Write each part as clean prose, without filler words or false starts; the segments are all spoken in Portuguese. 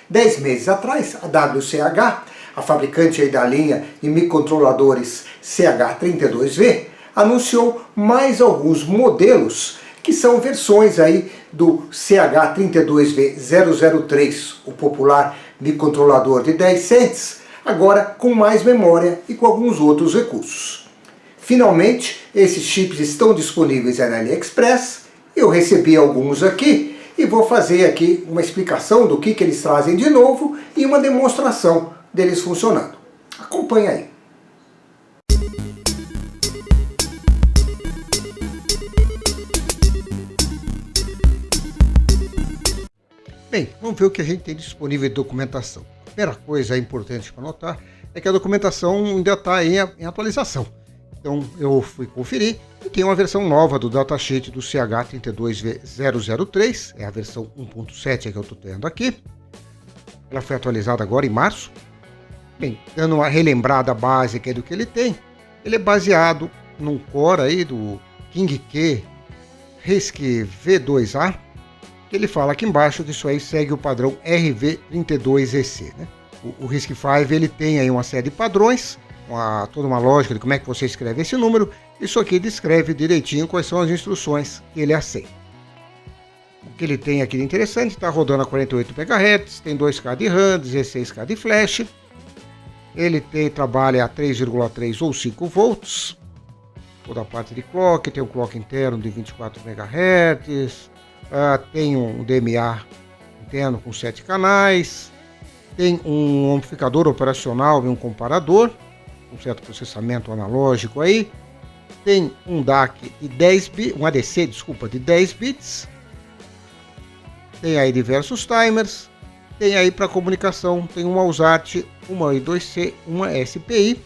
10 meses atrás, a WCH, a fabricante aí da linha de microcontroladores CH32V, anunciou mais alguns modelos que são versões aí do CH32V003, o popular microcontrolador de 10 cents, agora com mais memória e com alguns outros recursos. Finalmente, esses chips estão disponíveis na AliExpress. Eu recebi alguns aqui e vou fazer aqui uma explicação do que eles trazem de novo e uma demonstração deles funcionando. Acompanhe aí. Bem, vamos ver o que a gente tem disponível de documentação. A primeira coisa importante para notar é que a documentação ainda está em atualização. Então eu fui conferir e tem uma versão nova do datasheet do CH32V003, é a versão 1.7 que eu estou tendo aqui. Ela foi atualizada agora em março. Bem, dando uma relembrada básica do que ele tem, ele é baseado num core aí do KingQ RISC V2A, que ele fala aqui embaixo que isso aí segue o padrão RV32EC, né? O RISC-V ele tem aí uma série de padrões, toda uma lógica de como é que você escreve esse número. Isso aqui descreve direitinho quais são as instruções que ele aceita. O que ele tem aqui de interessante, está rodando a 48 MHz, tem 2K de RAM, 16K de flash. Ele trabalha a 3,3 ou 5 volts. Toda a parte de clock, tem um clock interno de 24 MHz, tem um DMA interno com 7 canais, tem um amplificador operacional e um comparador, um certo processamento analógico aí, tem um DAC de 10 bits, um ADC, desculpa, de 10 bits, tem aí diversos timers, tem aí para comunicação, tem uma USART, uma I2C, uma SPI,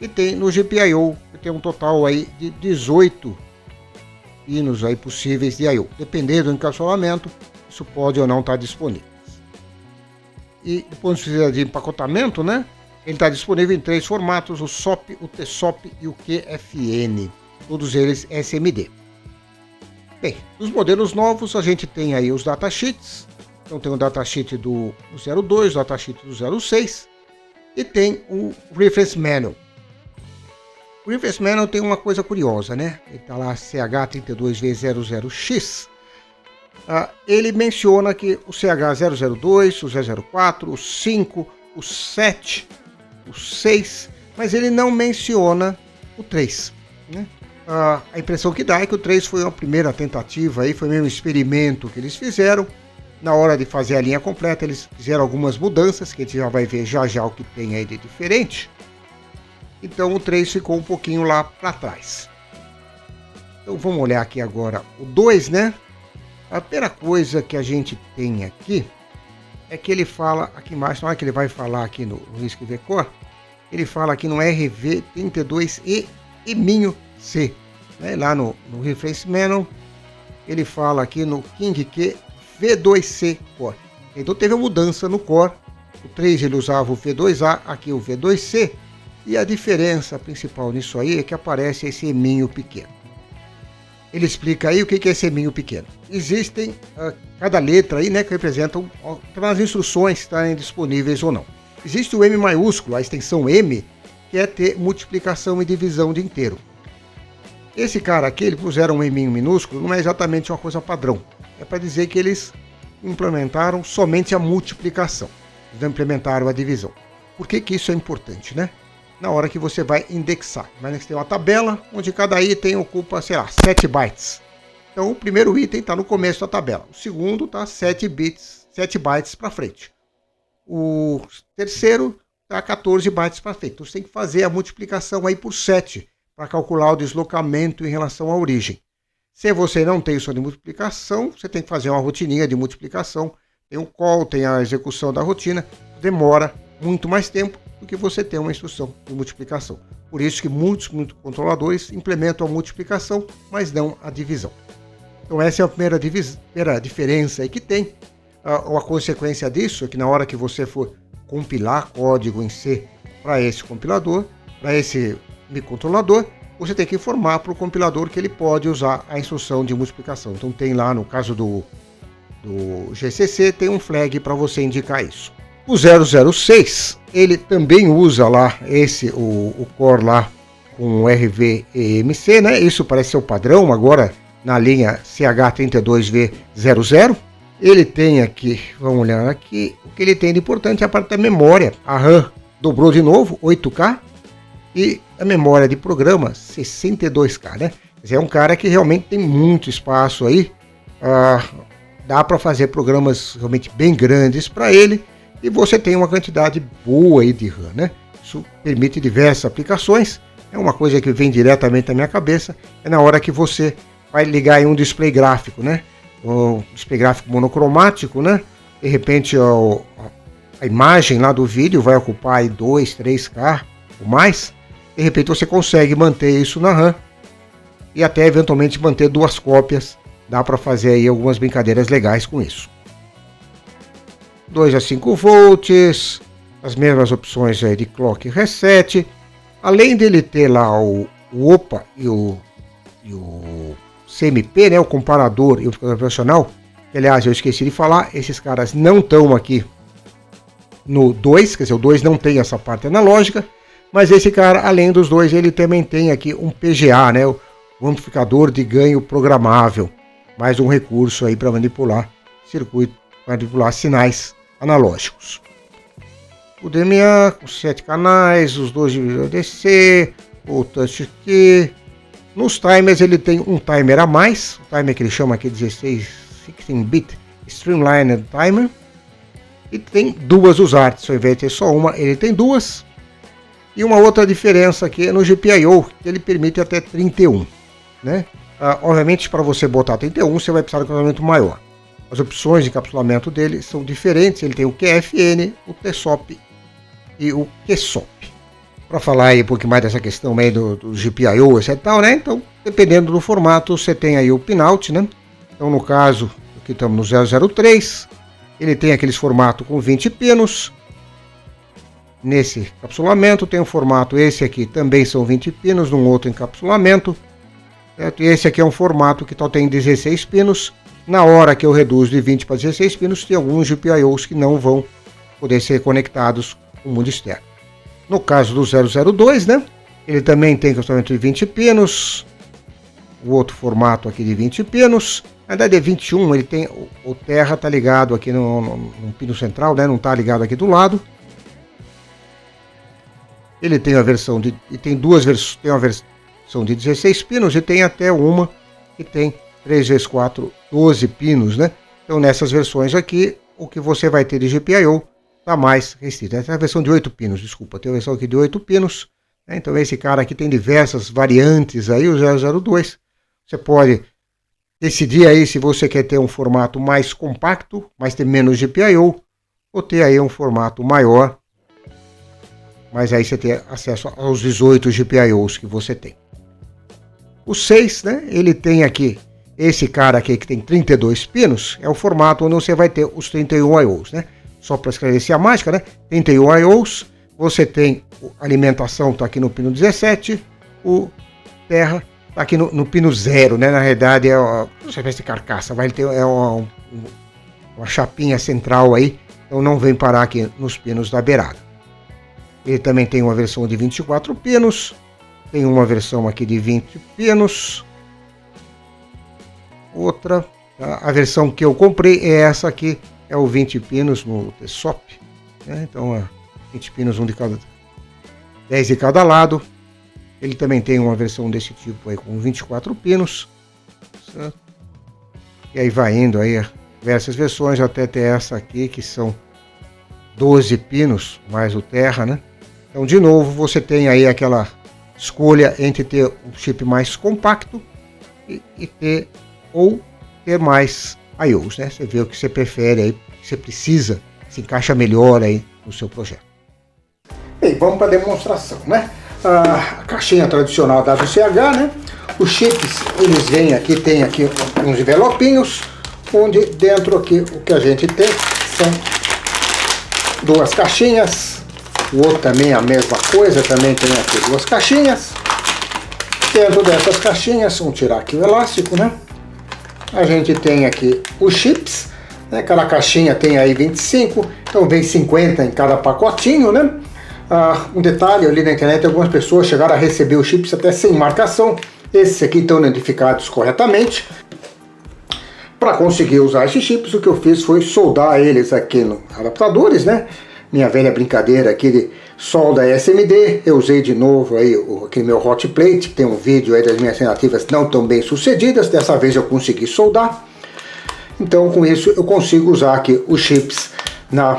e tem no GPIO, que tem um total aí de 18 pinos aí possíveis de I/O. Dependendo do encapsulamento, isso pode ou não estar disponível. E do ponto de vista de empacotamento, né? Ele está disponível em 3 formatos: o SOP, o TSOP e o QFN, todos eles SMD. Bem, nos modelos novos a gente tem aí os datasheets. Então tem o datasheet do 02, o datasheet do 06 e tem o Reference Manual. O Reference Manual tem uma coisa curiosa, né? Ele está lá CH32V00X. Ele menciona que o CH002, o 004, o 5, o 7, o 6, mas ele não menciona o 3, né? A impressão que dá é que o 3 foi uma primeira tentativa, aí, foi meio um experimento que eles fizeram. Na hora de fazer a linha completa, eles fizeram algumas mudanças, que a gente já vai ver já o que tem aí de diferente. Então o 3 ficou um pouquinho lá para trás. Então vamos olhar aqui agora o 2, né? A primeira coisa que a gente tem aqui é que ele fala aqui embaixo, na hora que ele vai falar aqui no RISC-V Core, ele fala aqui no RV32E C, né? Lá no Reference Manual, ele fala aqui no KingQ V2C Core. Então teve uma mudança no Core. O 3 ele usava o V2A, aqui o V2C, e a diferença principal nisso aí é que aparece esse eminho pequeno. Ele explica aí o que é esse eminho pequeno. Existem cada letra aí, né, que representam as instruções estarem disponíveis ou não. Existe o M maiúsculo, a extensão M, que é ter multiplicação e divisão de inteiro. Esse cara aqui, ele puseram um eminho minúsculo, não é exatamente uma coisa padrão. É para dizer que eles implementaram somente a multiplicação. Eles não implementaram a divisão. Por que isso é importante, né? Na hora que você vai indexar. Mas você tem uma tabela onde cada item ocupa, sei lá, 7 bytes. Então o primeiro item está no começo da tabela. O segundo está 7 bytes para frente. O terceiro está 14 bytes para frente. Então você tem que fazer a multiplicação aí por 7 para calcular o deslocamento em relação à origem. Se você não tem isso de multiplicação, você tem que fazer uma rotininha de multiplicação. Tem um call, tem a execução da rotina. Demora muito mais tempo do que você ter uma instrução de multiplicação. Por isso que muitos controladores implementam a multiplicação, mas não a divisão. Então essa é a primeira diferença aí que tem. A consequência disso é que na hora que você for compilar código em C para esse compilador, para esse microcontrolador, você tem que informar para o compilador que ele pode usar a instrução de multiplicação. Então tem lá no caso do do GCC tem um flag para você indicar isso. O 006, ele também usa lá o core lá com RVEMC, né? Isso parece ser o padrão agora na linha CH32V00. Ele tem aqui, vamos olhar aqui, o que ele tem de importante é a parte da memória. A RAM dobrou de novo, 8K, e a memória de programa, 62K, né? É um cara que realmente tem muito espaço aí, dá para fazer programas realmente bem grandes para ele, e você tem uma quantidade boa aí de RAM, né? Isso permite diversas aplicações. É uma coisa que vem diretamente na minha cabeça, é na hora que você vai ligar em um display gráfico, né? Um display gráfico monocromático, né? De repente a imagem lá do vídeo vai ocupar aí 2, 3K ou mais. De repente você consegue manter isso na RAM e até eventualmente manter 2 cópias. Dá para fazer aí algumas brincadeiras legais com isso. 2 a 5 volts, as mesmas opções aí de clock reset. Além dele ter lá o OPA e o CMP, né, o comparador e o profissional, que aliás eu esqueci de falar, esses caras não estão aqui no 2, quer dizer, o 2 não tem essa parte analógica, mas esse cara, além dos dois, ele também tem aqui um PGA, né, o amplificador de ganho programável, mais um recurso aí para manipular circuito, para manipular sinais analógicos. O DMA com 7 canais, os 2 de DC, o Touch Key. Nos timers ele tem um timer a mais, o timer que ele chama aqui 16-bit Streamlined Timer. E tem 2 USARTs, ao invés de ter só uma, ele tem 2. E uma outra diferença aqui é no GPIO, que ele permite até 31. Né? Obviamente, para você botar 31, você vai precisar de um encapsulamento maior. As opções de encapsulamento dele são diferentes, ele tem o QFN, o TSOP e o QSOP. Para falar aí um pouquinho mais dessa questão aí do GPIO, etc. Tal, né? Então, dependendo do formato, você tem aí o pinout, né? Então, no caso, aqui estamos no 003, ele tem aqueles formatos com 20 pinos. Nesse encapsulamento tem um formato, esse aqui também são 20 pinos, num outro encapsulamento. Certo? E esse aqui é um formato que tem 16 pinos. Na hora que eu reduzo de 20 para 16 pinos, tem alguns GPIOs que não vão poder ser conectados com o mundo externo. No caso do 002, né? Ele também tem encapsulamento de 20 pinos. O outro formato aqui de 20 pinos. Na verdade é 21, ele tem o terra tá ligado aqui no pino central, né? Não tá ligado aqui do lado. Ele tem a versão de tem duas versões, tem uma versão de 16 pinos e tem até uma que tem 3x4, 12 pinos, né? Então nessas versões aqui, o que você vai ter de GPIO tá mais restrito. Essa é a versão de 8 pinos, desculpa, tem a versão aqui de 8 pinos, né? Então esse cara aqui tem diversas variantes aí, o 002. Você pode decidir aí se você quer ter um formato mais compacto, mas ter menos GPIO, ou ter aí um formato maior, mas aí você tem acesso aos 18 GPIOs que você tem. O 6, né, ele tem aqui, esse cara aqui que tem 32 pinos, é o formato onde você vai ter os 31 I/Os, né? Só para esclarecer a mágica, né? 31 I/Os, você tem a alimentação, tá aqui no pino 17, o terra tá aqui no pino 0, né? Na realidade é uma espécie de carcaça, vai ter uma chapinha central aí, então não vem parar aqui nos pinos da beirada. Ele também tem uma versão de 24 pinos, tem uma versão aqui de 20 pinos, outra, tá? A versão que eu comprei é essa aqui, é o 20 pinos no TSOP, né? Então 20 pinos, 10 de cada lado. Ele também tem uma versão desse tipo aí com 24 pinos, certo? E aí vai indo aí diversas versões até ter essa aqui que são 12 pinos mais o terra, né? Então de novo você tem aí aquela escolha entre ter um chip mais compacto e ter mais I/Os, né? Você vê o que você prefere aí, que você precisa, se encaixa melhor aí no seu projeto. Bem, vamos para a demonstração, né? A caixinha tradicional da WCH, né? Os chips, eles vêm aqui, tem aqui uns envelopinhos, onde dentro aqui o que a gente tem são duas caixinhas. O outro também é a mesma coisa, também tem aqui duas caixinhas. Dentro dessas caixinhas, vamos tirar aqui o elástico, né? A gente tem aqui os chips. né? Cada caixinha tem aí 25, então vem 50 em cada pacotinho, né? Um detalhe, eu li na internet, algumas pessoas chegaram a receber os chips até sem marcação. Esses aqui estão identificados corretamente. Para conseguir usar esses chips, o que eu fiz foi soldar eles aqui nos adaptadores, né? Minha velha brincadeira aqui de solda SMD. Eu usei de novo aí aquele meu hot plate, que tem um vídeo aí das minhas tentativas não tão bem sucedidas. Dessa vez eu consegui soldar. Então com isso eu consigo usar aqui os chips na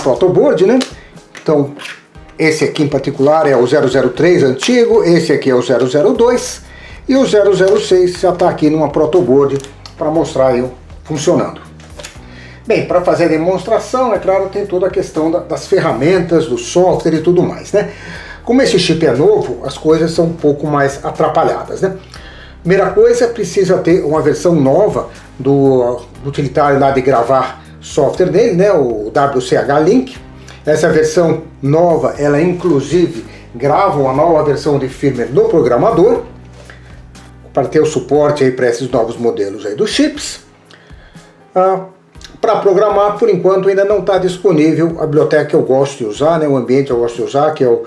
protoboard, né? Então esse aqui em particular é o 003 antigo, esse aqui é o 002 e o 006 já está aqui numa protoboard para mostrar eu funcionando. Bem, para fazer a demonstração, é claro, tem toda a questão das ferramentas, do software e tudo mais, né? Como esse chip é novo, as coisas são um pouco mais atrapalhadas, né? Primeira coisa, precisa ter uma versão nova do utilitário lá de gravar software dele, né? O WCH Link. Essa versão nova, ela inclusive grava uma nova versão de firmware no programador, para ter o suporte aí para esses novos modelos aí dos chips. Para programar, por enquanto, ainda não está disponível a biblioteca que eu gosto de usar, né? O ambiente que eu gosto de usar, que é o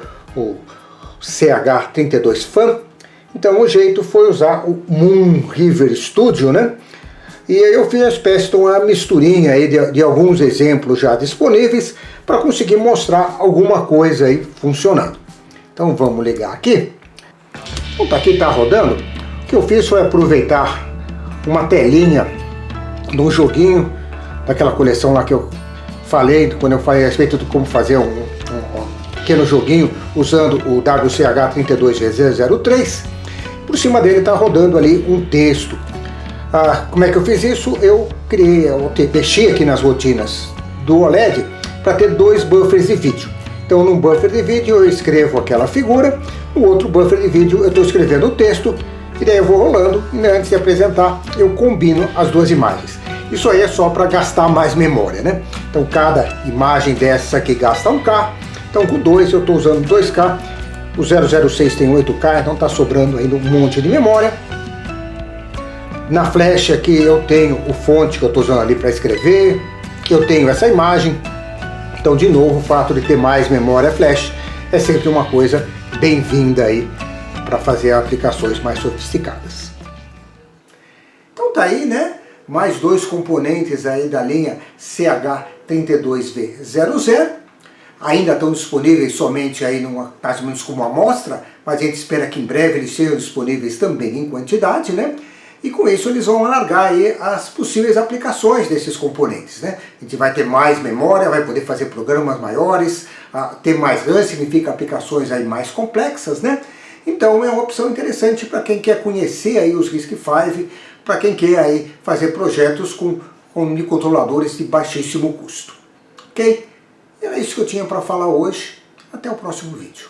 CH32Fan. Então o jeito foi usar o Moonriver Studio, né? E aí eu fiz uma espécie de uma misturinha aí de alguns exemplos já disponíveis para conseguir mostrar alguma coisa aí funcionando. Então vamos ligar aqui. Bom, aqui está rodando. O que eu fiz foi aproveitar uma telinha de um joguinho daquela coleção lá que eu falei, quando eu falei a respeito de como fazer um pequeno joguinho usando o WCH32V03. Por cima dele está rodando ali um texto. Como é que eu fiz isso? Eu mexi aqui nas rotinas do OLED para ter dois buffers de vídeo. Então num buffer de vídeo eu escrevo aquela figura, no outro buffer de vídeo eu estou escrevendo o texto, e daí eu vou rolando e antes de apresentar eu combino as duas imagens. Isso aí é só para gastar mais memória, né? Então cada imagem dessa aqui gasta 1K, então com dois eu estou usando 2K, o 006 tem 8K, então está sobrando ainda um monte de memória. Na flash aqui eu tenho o fonte que eu estou usando ali para escrever, eu tenho essa imagem, então de novo o fato de ter mais memória flash é sempre uma coisa bem-vinda aí para fazer aplicações mais sofisticadas. Então tá aí, né? Mais dois componentes aí da linha CH32V00. Ainda estão disponíveis somente aí mais ou menos como amostra, mas a gente espera que em breve eles sejam disponíveis também em quantidade, né? E com isso eles vão alargar aí as possíveis aplicações desses componentes, né? A gente vai ter mais memória, vai poder fazer programas maiores, ter mais RAM significa aplicações aí mais complexas, né? Então é uma opção interessante para quem quer conhecer aí os RISC-V, para quem quer aí fazer projetos com microcontroladores de baixíssimo custo. Ok? Era isso que eu tinha para falar hoje. Até o próximo vídeo.